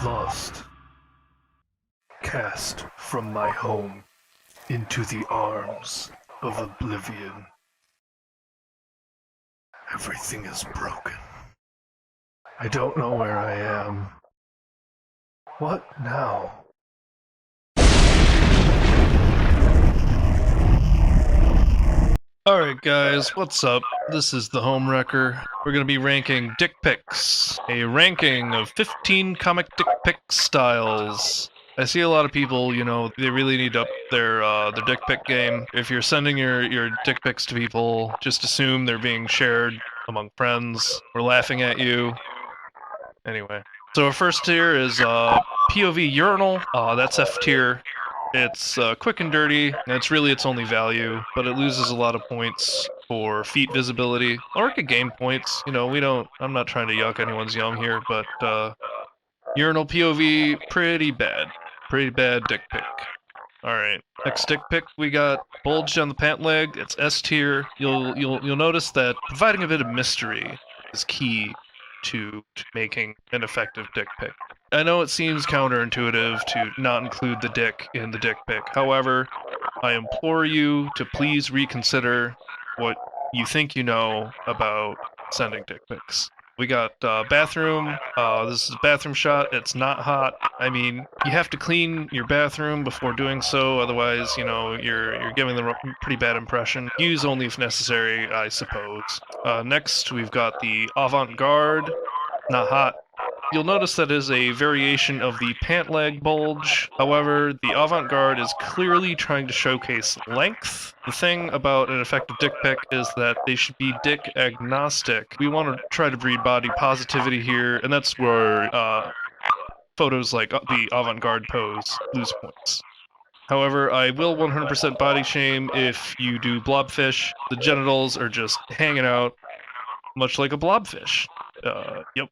Lost, cast from my home into the arms of oblivion. Everything is broken. I don't know where I am. What now? Alright guys, what's up? This is the Homewrecker. We're gonna be ranking dick pics. A ranking of 15 comic dick pic styles. I see a lot of people, they really need to up their dick pic game. If you're sending your dick pics to people, just assume they're being shared among friends or laughing at you. Anyway. So our first tier is POV urinal. That's F tier. It's quick and dirty, and it's really its only value, but it loses a lot of points for feet visibility. Or it could gain points. I'm not trying to yuck anyone's yum here, but urinal POV, pretty bad. Pretty bad dick pic. Alright, next dick pic, we got bulge on the pant leg. It's S tier. You'll notice that providing a bit of mystery is key to making an effective dick pic. I know it seems counterintuitive to not include the dick in the dick pic. However, I implore you to please reconsider what you think you know about sending dick pics. We got bathroom. This is a bathroom shot. It's not hot. I mean, you have to clean your bathroom before doing so. Otherwise, you're giving them a pretty bad impression. Use only if necessary, I suppose. Next, we've got the avant-garde. Not hot. You'll notice that is a variation of the pant leg bulge. However, the avant-garde is clearly trying to showcase length. The thing about an effective dick pic is that they should be dick agnostic. We want to try to breed body positivity here, and that's where photos like the avant-garde pose lose points. However, I will 100% body shame if you do blobfish. The genitals are just hanging out, much like a blobfish. Yep.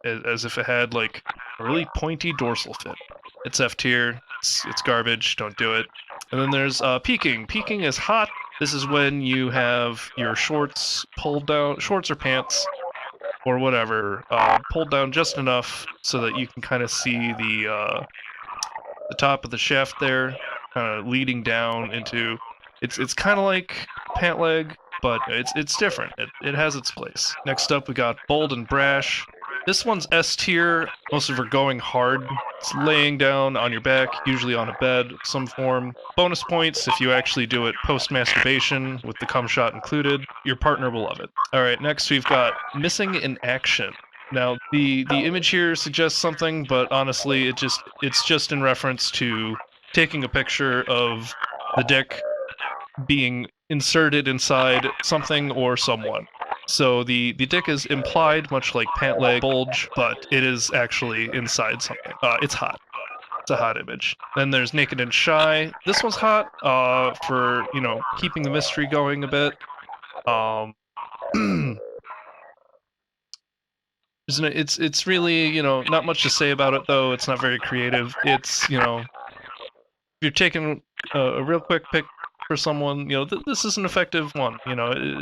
As if it had like a really pointy dorsal fin. It's F tier. It's garbage. Don't do it. And then there's peeking. Peeking is hot. This is when you have your shorts pulled down, shorts or pants or whatever, pulled down just enough so that you can kind of see the top of the shaft there, kind of leading down into. It's kind of like pant leg, but it's different. It has its place. Next up, we got bold and brash. This one's S tier, mostly for going hard. It's laying down on your back, usually on a bed of some form. Bonus points if you actually do it post-masturbation with the cum shot included. Your partner will love it. Alright, next we've got missing in action. Now, the image here suggests something, but honestly, it's just in reference to taking a picture of the dick being inserted inside something or someone. So the dick is implied, much like pant leg bulge, but it is actually inside something. It's hot. It's a hot image. Then there's naked and shy. This one's hot for, keeping the mystery going a bit. It's really, not much to say about it, though. It's not very creative. It's, if you're taking a real quick pic for someone, this is an effective one,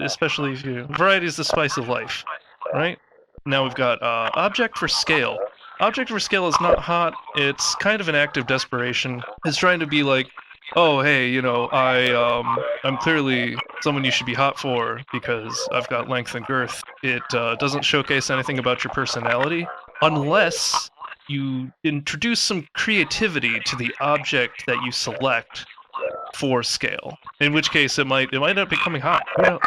especially if variety is the spice of life, right? Now we've got object for scale. Object for scale is not hot. It's kind of an act of desperation. It's trying to be like, oh, hey, I'm clearly someone you should be hot for because I've got length and girth. It doesn't showcase anything about your personality unless you introduce some creativity to the object that you select for scale, in which case it might end up becoming hot. Who knows?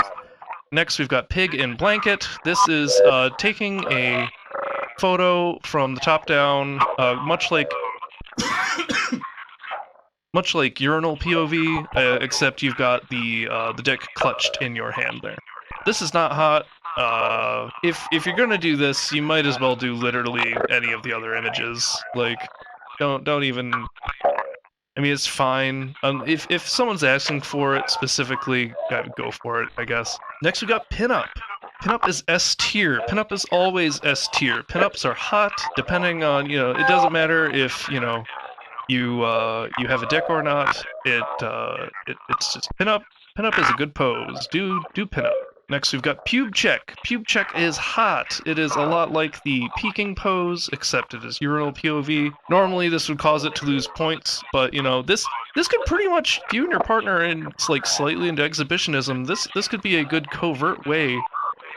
Next, we've got pig in blanket. This is taking a photo from the top down, much like urinal POV, except you've got the dick clutched in your hand there. This is not hot. If you're gonna do this, you might as well do literally any of the other images. Like, don't even. I mean, it's fine. If someone's asking for it specifically, go for it, I guess. Next, we got pinup. Pinup is S tier. Pinup is always S tier. Pinups are hot, depending on, it doesn't matter if, you have a dick or not. It's just pinup. Pinup is a good pose. Do pinup. Next, we've got pube check. Pube check is hot. It is a lot like the peeking pose, except it is urinal POV. Normally, this would cause it to lose points, but you know, this could pretty much, if you and your partner are in, like, slightly into exhibitionism, this could be a good covert way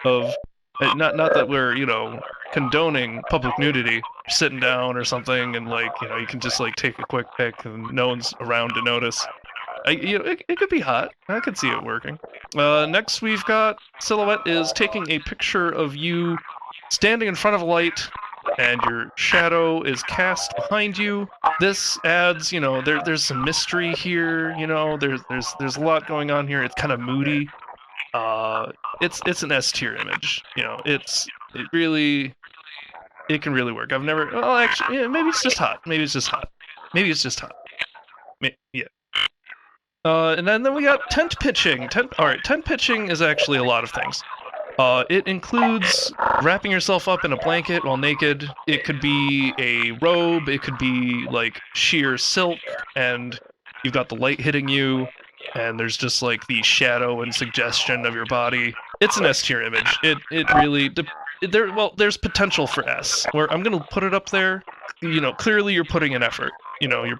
of, not that we're, you know, condoning public nudity. You're sitting down or something, and like, you know, you can just like take a quick pic, and no one's around to notice. You know, it could be hot. I could see it working. Next, we've got Silhouette is taking a picture of you standing in front of a light, and your shadow is cast behind you. This adds, you know, there's some mystery here. You know, there's a lot going on here. It's kind of moody. It's an S tier image. You know, it can really work. I've never. Well, actually, yeah, maybe it's just hot. Maybe it's just hot. Yeah. And then we got tent pitching. Tent pitching is actually a lot of things. It includes wrapping yourself up in a blanket while naked. It could be a robe. It could be like sheer silk, and you've got the light hitting you, and there's just like the shadow and suggestion of your body. It's an S tier image. It really there's potential for S. Where I'm gonna put it up there. You know, clearly you're putting in effort. You know, you're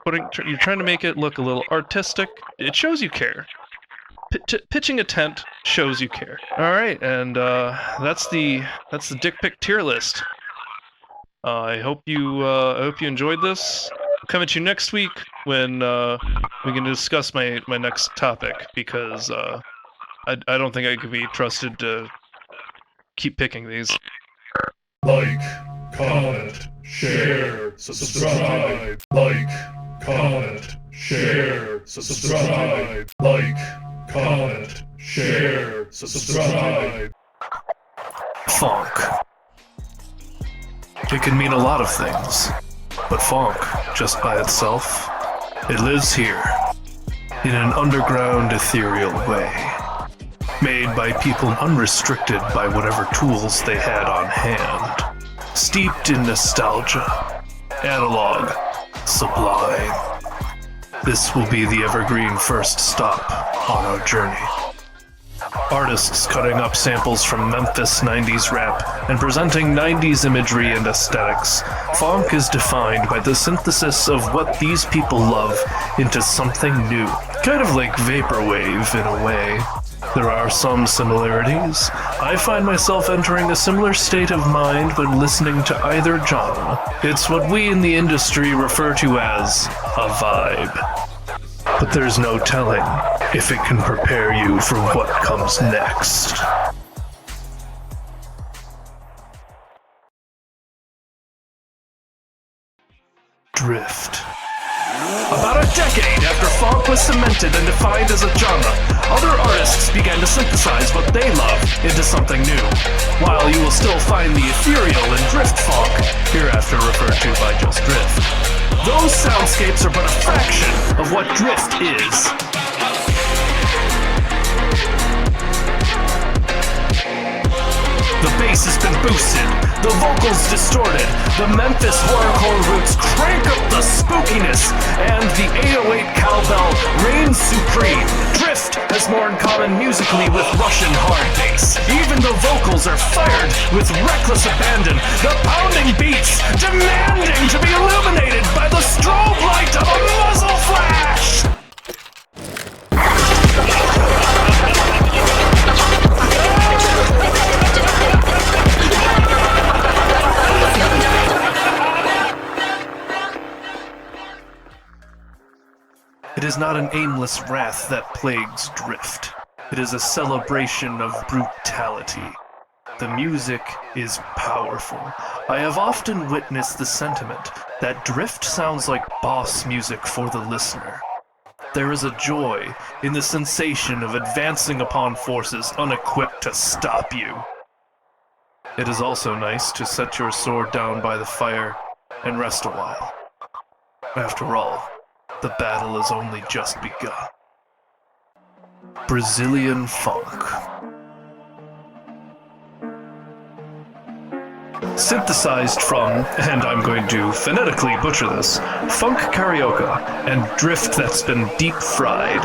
trying to make it look a little artistic. It shows you care. Pitching a tent shows you care. All right, and that's the dick pic tier list. I hope you enjoyed this. I'll come at you next week when we can discuss my next topic, because I don't think I could be trusted to keep picking these. Like, comment, share, subscribe. Like, comment, share, subscribe. Like, comment, share, subscribe. Phonk. It can mean a lot of things, but Phonk, just by itself, it lives here, in an underground, ethereal way, made by people unrestricted by whatever tools they had on hand, steeped in nostalgia, analog, sublime. This will be the evergreen first stop on our journey. Artists cutting up samples from Memphis 90s rap and presenting 90s imagery and aesthetics, Phonk is defined by the synthesis of what these people love into something new. Kind of like vaporwave in a way. There are some similarities. I find myself entering a similar state of mind when listening to either genre. It's what we in the industry refer to as a vibe. But there's no telling if it can prepare you for what comes next. Drift. About a decade after Phonk was cemented and defined as a genre, other artists began to synthesize what they love into something new. While you will still find the ethereal and drift Phonk, hereafter referred to by just drift, those soundscapes are but a fraction of what drift is. The bass has been boosted, the vocals distorted, the Memphis horrorcore roots crank up the spookiness, and the 808 cowbell reigns supreme. Drift has more in common musically with Russian hard bass. Even the vocals are fired with reckless abandon, the pounding beats demanding to be illuminated by the strobe light of a muzzle flash! It is not an aimless wrath that plagues drift. It is a celebration of brutality. The music is powerful. I have often witnessed the sentiment that drift sounds like boss music for the listener. There is a joy in the sensation of advancing upon forces unequipped to stop you. It is also nice to set your sword down by the fire and rest a while. After all, the battle has only just begun. Brazilian Phonk. Synthesized from, and I'm going to phonetically butcher this, funk carioca and drift that's been deep fried.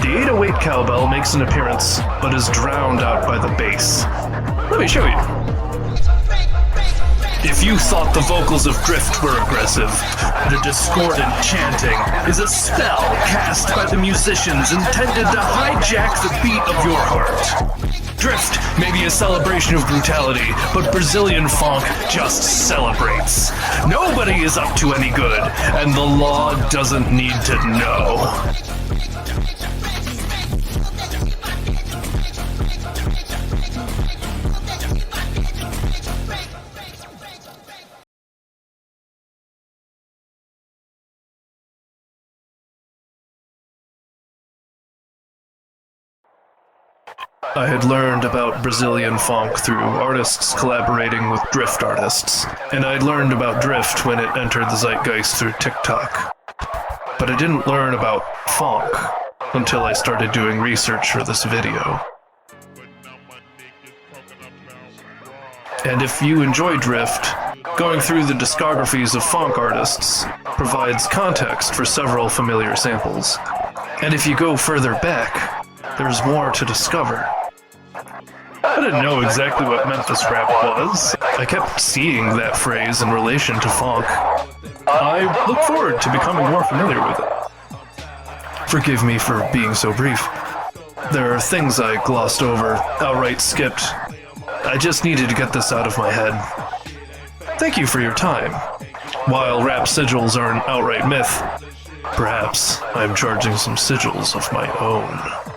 The 808 cowbell makes an appearance, but is drowned out by the bass. Let me show you. If you thought the vocals of Drift were aggressive, the discordant chanting is a spell cast by the musicians intended to hijack the beat of your heart. Drift may be a celebration of brutality, but Brazilian Phonk just celebrates. Nobody is up to any good, and the law doesn't need to know. I had learned about Brazilian Phonk through artists collaborating with Drift artists, and I'd learned about Drift when it entered the zeitgeist through TikTok. But I didn't learn about Phonk until I started doing research for this video. And if you enjoy Drift, going through the discographies of Phonk artists provides context for several familiar samples. And if you go further back, there's more to discover. I didn't know exactly what Memphis rap was. I kept seeing that phrase in relation to Phonk. I look forward to becoming more familiar with it. Forgive me for being so brief. There are things I glossed over, outright skipped. I just needed to get this out of my head. Thank you for your time. While rap sigils are an outright myth, perhaps I'm charging some sigils of my own.